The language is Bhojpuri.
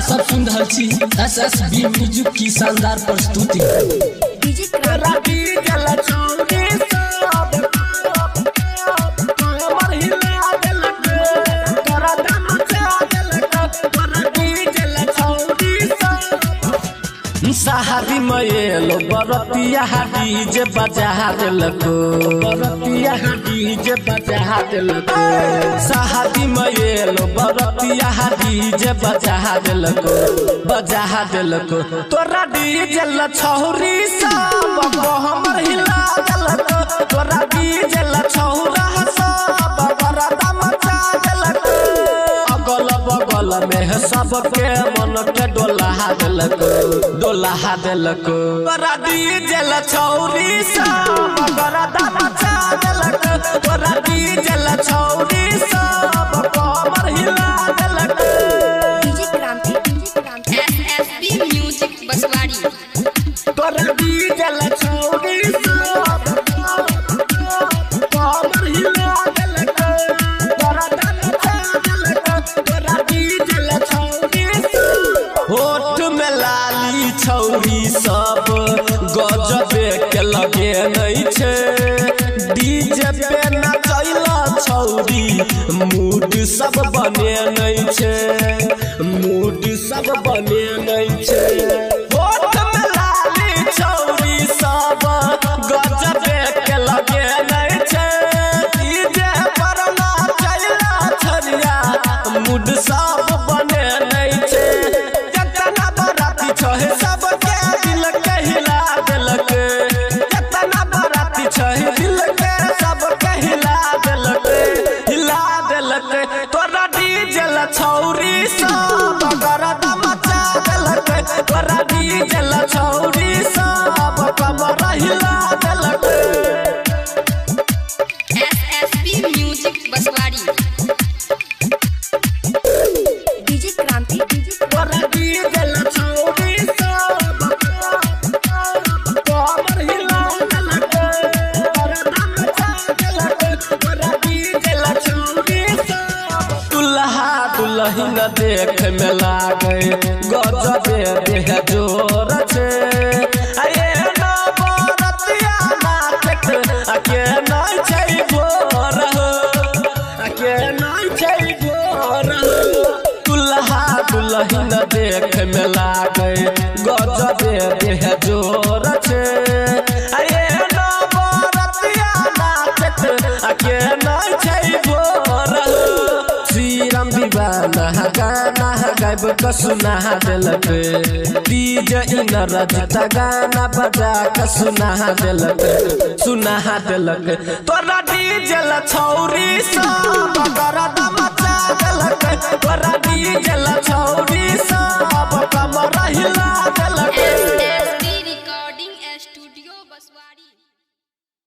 सब सुन रहल छी एसएसबी म्यूजिक की शानदार प्रस्तुति। डीजे क्रांति जल छौरी सब हमर हिला देलक तोरा दम चा देलक तोरा डीजल छौरी सब शादी में एलो बरतिया डीजे बजा देलक बरतिया डीजे बजा देलक शादी में एलो बरतिया डीजे बजा देलक तोरा डीजल छौरी सब हमर हिला देलक तोरा डीजल छौरा सब बड़ा दम चा देलक अगल बगल में सबके मन के डोला देलक तोरा डीजल छौरी सब बड़ा दम चा देलक तोरा डीजल छौरी सब हमर हिला देलक। डीजे क्रांति एसएसबी म्यूजिक बसवाड़ी तोरा डीजल छौरी सब हमर हिला देलक तोरा दम चा देलक तोरा डीजल छौरी होठ में लाली छौरी सब गजबे के लगे नहीं छे डीजे पे नचैला छौरी मूड सब बने नहीं छे मूड सब बने नहीं छे होठ में लाली छौरी सब गजबे के लगे नहीं छे डीजे पर नचैला छरिया मूड सब बने नहीं छे जतना बराती छहे सबके दिल के हिला देलक जतना बराती छहे दिल के सबके हिला देलक तोरा डीजल छौरी सब गरदा मचा देलक तोरा डीजल छौरी सब कमर हिला देलक। एसएसबी म्यूजिक बसवाड़ी डीजे क्रांति तोरा डीजल छौरी सब हमर हिला देलक तोरा दम चा देलक तोरा डीजल छौरी सब दुल्हा दुल्हन देख में लागे गजबे देह जोर छे अये ना बरतिया नाचत अके नहीं छै गोर अके नहीं छै गोर दुल्हा दुल्हन देख में लागे गजबे देह जोर छे अये ना बरतिया नाचत अके नहीं छै गोर श्रीराम दीवाना गाना गायब का सुना देलक डीजे इनरज गाना बजा का सुना देलक तोरा डीजल छौरी सब गरदा मचा देलक तोरा डीजल छौरी सब